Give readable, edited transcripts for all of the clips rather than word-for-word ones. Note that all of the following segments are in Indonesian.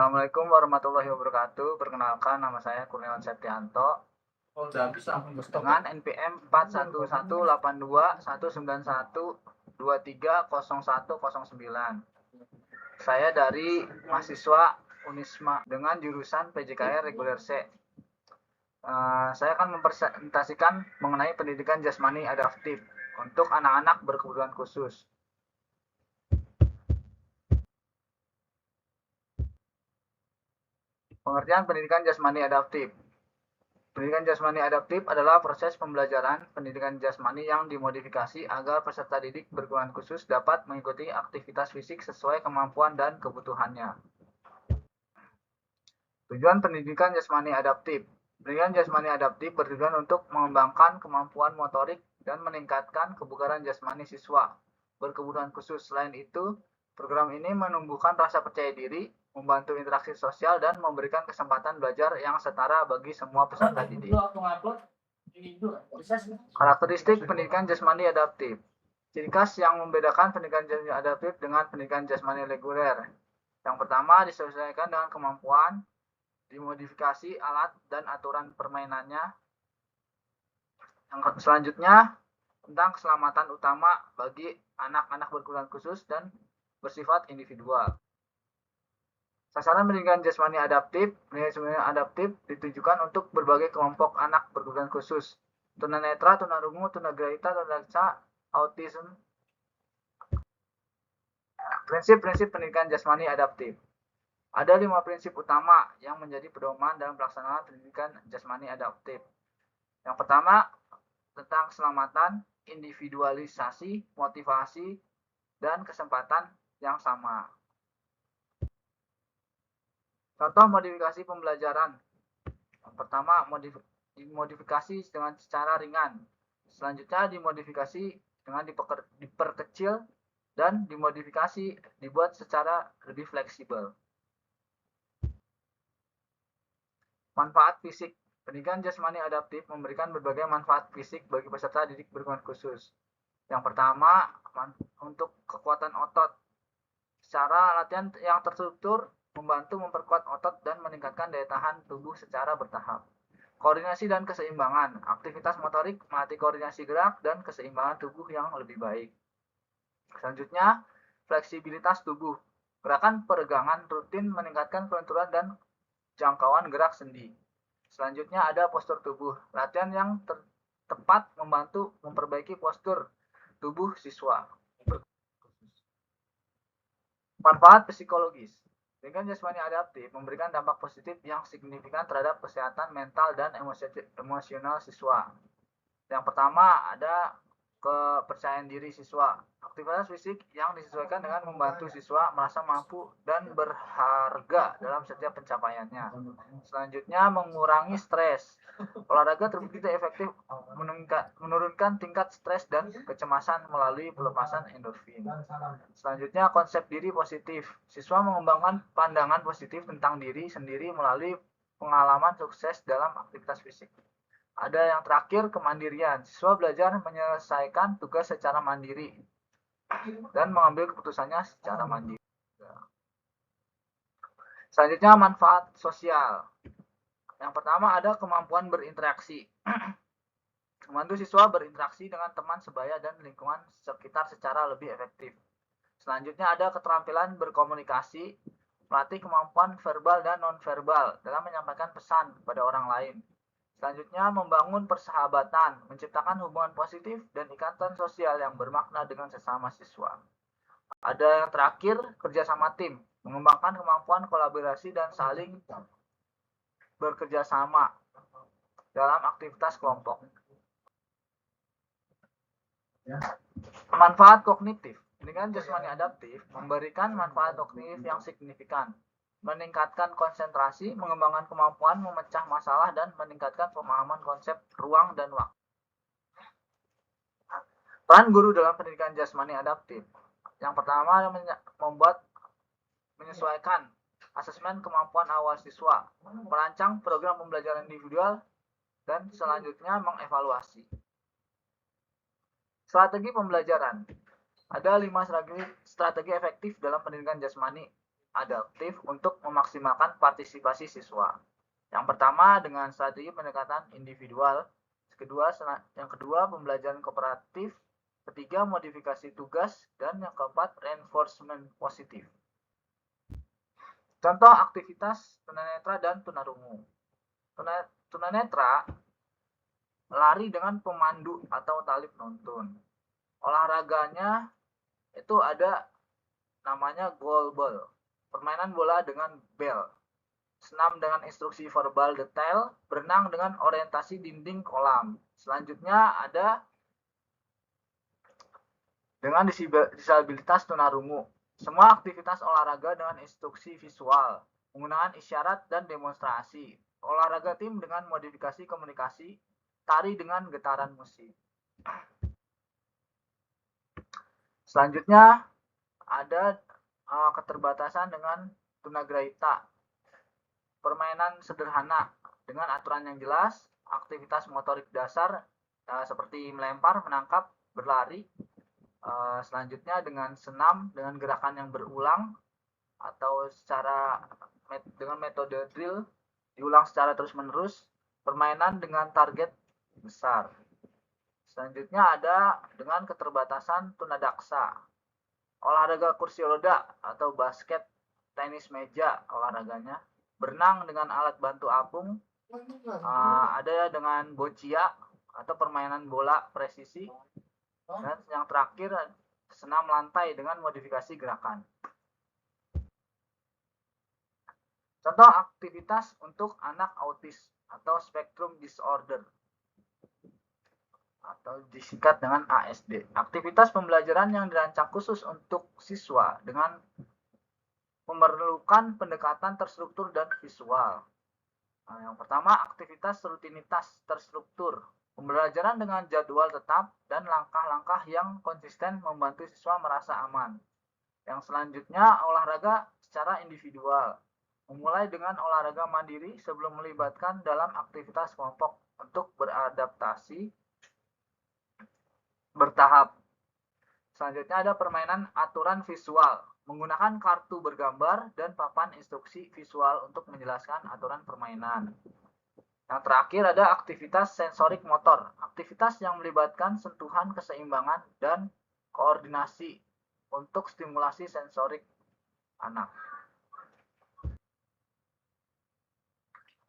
Assalamualaikum warahmatullahi wabarakatuh. Perkenalkan, nama saya Kurniawan Septianto dengan NPM 4181821912301009. Saya dari mahasiswa Unisma dengan jurusan PJKR Reguler C. Saya akan mempresentasikan mengenai pendidikan jasmani adaptif untuk anak-anak berkebutuhan khusus. Pengertian pendidikan jasmani adaptif. Pendidikan jasmani adaptif adalah proses pembelajaran pendidikan jasmani yang dimodifikasi agar peserta didik berkebutuhan khusus dapat mengikuti aktivitas fisik sesuai kemampuan dan kebutuhannya. Tujuan pendidikan jasmani adaptif. Pendidikan jasmani adaptif bertujuan untuk mengembangkan kemampuan motorik dan meningkatkan kebugaran jasmani siswa berkebutuhan khusus. Selain itu, program ini menumbuhkan rasa percaya diri, membantu interaksi sosial, dan memberikan kesempatan belajar yang setara bagi semua peserta didik. Karakteristik pendidikan jasmani adaptif. Ciri khas yang membedakan pendidikan jasmani adaptif dengan pendidikan jasmani reguler. Yang pertama, disesuaikan dengan kemampuan, dimodifikasi alat dan aturan permainannya. Yang selanjutnya, tentang keselamatan utama bagi anak-anak berkebutuhan khusus dan bersifat individual. Sasaran pendidikan jasmani adaptif. Pendidikan jasmani adaptif ditujukan untuk berbagai kelompok anak berkebutuhan khusus: tunanetra, tunarungu, tunagrahita, tunadaksa, autism. Prinsip-prinsip pendidikan jasmani adaptif. Ada 5 prinsip utama yang menjadi pedoman dalam pelaksanaan pendidikan jasmani adaptif. Yang pertama, tentang keselamatan, individualisasi, motivasi, dan kesempatan yang sama. Contoh modifikasi pembelajaran. Yang pertama, dimodifikasi dengan secara ringan. Selanjutnya, dimodifikasi dengan diperkecil, dan dimodifikasi dibuat secara lebih fleksibel. Manfaat fisik. Pendidikan jasmani adaptif memberikan berbagai manfaat fisik bagi peserta didik berkebutuhan khusus. Yang pertama, untuk kekuatan otot. Secara latihan yang terstruktur membantu memperkuat otot dan meningkatkan daya tahan tubuh secara bertahap. Koordinasi dan keseimbangan. Aktivitas motorik melatih koordinasi gerak dan keseimbangan tubuh yang lebih baik. Selanjutnya, fleksibilitas tubuh. Gerakan peregangan rutin meningkatkan kelenturan dan jangkauan gerak sendi. Selanjutnya ada postur tubuh. Latihan yang tepat membantu memperbaiki postur tubuh siswa. Manfaat psikologis. Pendidikan jasmani adaptif memberikan dampak positif yang signifikan terhadap kesehatan mental dan emosional siswa. Yang pertama ada kepercayaan diri siswa. Aktivitas fisik yang disesuaikan dengan membantu siswa merasa mampu dan berharga dalam setiap pencapaiannya. Selanjutnya, mengurangi stres. Olahraga terbukti efektif menurunkan tingkat stres dan kecemasan melalui pelepasan endorfin. Selanjutnya, konsep diri positif. Siswa mengembangkan pandangan positif tentang diri sendiri melalui pengalaman sukses dalam aktivitas fisik. Ada yang terakhir, kemandirian. Siswa belajar menyelesaikan tugas secara mandiri dan mengambil keputusannya secara mandiri. Selanjutnya, manfaat sosial. Yang pertama ada kemampuan berinteraksi. Membantu siswa berinteraksi dengan teman sebaya dan lingkungan sekitar secara lebih efektif. Selanjutnya ada keterampilan berkomunikasi, melatih kemampuan verbal dan nonverbal dalam menyampaikan pesan kepada orang lain. Selanjutnya, membangun persahabatan, menciptakan hubungan positif dan ikatan sosial yang bermakna dengan sesama siswa. Ada yang terakhir, kerjasama tim, mengembangkan kemampuan kolaborasi dan saling bekerja sama dalam aktivitas kelompok. Manfaat kognitif. Pendidikan jasmani adaptif memberikan manfaat kognitif yang signifikan, meningkatkan konsentrasi, mengembangkan kemampuan memecah masalah, dan meningkatkan pemahaman konsep ruang dan waktu. Peran guru dalam pendidikan jasmani adaptif. Yang pertama, menyesuaikan asesmen kemampuan awal siswa, merancang program pembelajaran individual, dan selanjutnya mengevaluasi. Strategi pembelajaran. Ada 5 strategi efektif dalam pendidikan jasmani. adaptif untuk memaksimalkan partisipasi siswa. Yang pertama dengan strategi pendekatan individual, yang kedua pembelajaran kooperatif, ketiga modifikasi tugas, dan yang keempat reinforcement positif. Contoh aktivitas tunanetra dan tunarungu. Tunanetra lari dengan pemandu atau tali penuntun. Olahraganya itu ada namanya goalball, permainan bola dengan bel, senam dengan instruksi verbal detail, berenang dengan orientasi dinding kolam. Selanjutnya ada dengan disabilitas tunarungu. Semua aktivitas olahraga dengan instruksi visual, penggunaan isyarat dan demonstrasi. Olahraga tim dengan modifikasi komunikasi, tari dengan getaran musik. Selanjutnya ada keterbatasan dengan tunagrahita. Permainan sederhana dengan aturan yang jelas, aktivitas motorik dasar seperti melempar, menangkap, berlari. Selanjutnya dengan senam dengan gerakan yang berulang atau dengan metode drill diulang secara terus-menerus, permainan dengan target besar. Selanjutnya ada dengan keterbatasan tunadaksa, olahraga kursi roda atau basket, tenis meja olahraganya, berenang dengan alat bantu apung, ada dengan boccia atau permainan bola presisi, dan yang terakhir senam lantai dengan modifikasi gerakan. Contoh aktivitas untuk anak autis atau spectrum disorder atau disingkat dengan ASD. Aktivitas pembelajaran yang dirancang khusus untuk siswa dengan memerlukan pendekatan terstruktur dan visual. Yang pertama, aktivitas rutinitas terstruktur. Pembelajaran dengan jadwal tetap dan langkah-langkah yang konsisten membantu siswa merasa aman. Yang selanjutnya, olahraga secara individual. Memulai dengan olahraga mandiri sebelum melibatkan dalam aktivitas kelompok untuk beradaptasi bertahap. Selanjutnya ada permainan aturan visual. Menggunakan kartu bergambar dan papan instruksi visual untuk menjelaskan aturan permainan. Yang terakhir ada aktivitas sensorik motor. Aktivitas yang melibatkan sentuhan, keseimbangan, dan koordinasi untuk stimulasi sensorik anak.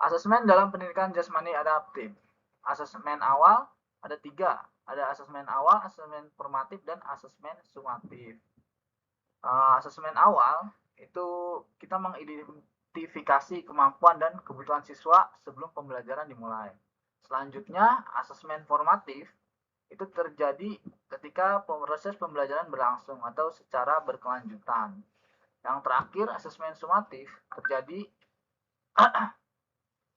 Asesmen dalam pendidikan jasmani adaptif. Asesmen awal ada 3. Ada asesmen awal, asesmen formatif, dan asesmen sumatif. Asesmen awal itu kita mengidentifikasi kemampuan dan kebutuhan siswa sebelum pembelajaran dimulai. Selanjutnya, asesmen formatif itu terjadi ketika proses pembelajaran berlangsung atau secara berkelanjutan. Yang terakhir, asesmen sumatif terjadi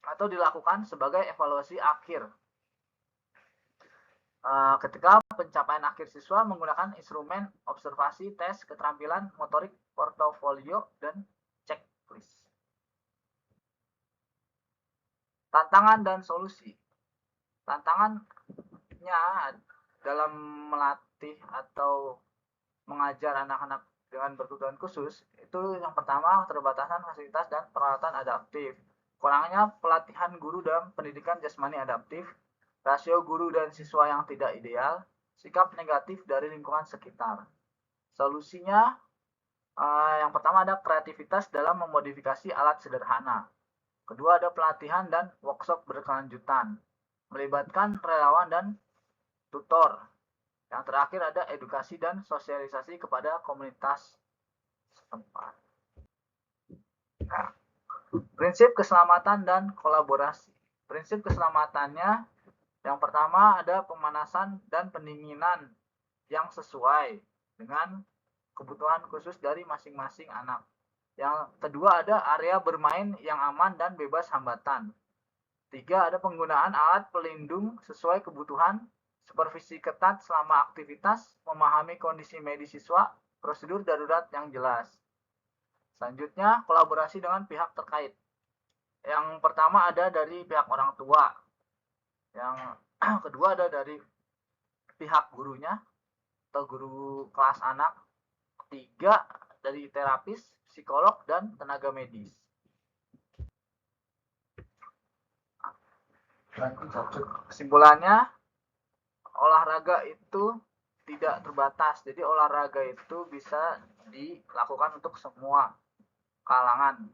atau dilakukan sebagai evaluasi akhir ketika pencapaian akhir siswa menggunakan instrumen observasi, tes keterampilan motorik, portofolio, dan checklist. Tantangan dan solusi. Tantangannya dalam melatih atau mengajar anak-anak dengan berkebutuhan khusus itu yang pertama keterbatasan fasilitas dan peralatan adaptif, kurangnya pelatihan guru dalam pendidikan jasmani adaptif, rasio guru dan siswa yang tidak ideal, sikap negatif dari lingkungan sekitar. Solusinya yang pertama ada kreativitas dalam memodifikasi alat sederhana. Kedua ada pelatihan dan workshop berkelanjutan, melibatkan relawan dan tutor. Yang terakhir ada edukasi dan sosialisasi kepada komunitas setempat. Prinsip keselamatan dan kolaborasi. Prinsip keselamatannya yang pertama ada pemanasan dan pendinginan yang sesuai dengan kebutuhan khusus dari masing-masing anak. Yang kedua ada area bermain yang aman dan bebas hambatan. 3 ada penggunaan alat pelindung sesuai kebutuhan, supervisi ketat selama aktivitas, memahami kondisi medis siswa, prosedur darurat yang jelas. Selanjutnya kolaborasi dengan pihak terkait. Yang pertama ada dari pihak orang tua. Yang kedua ada dari pihak gurunya atau guru kelas anak. Ketiga dari terapis, psikolog, dan tenaga medis. Kesimpulannya, olahraga itu tidak terbatas. Jadi olahraga itu bisa dilakukan untuk semua kalangan.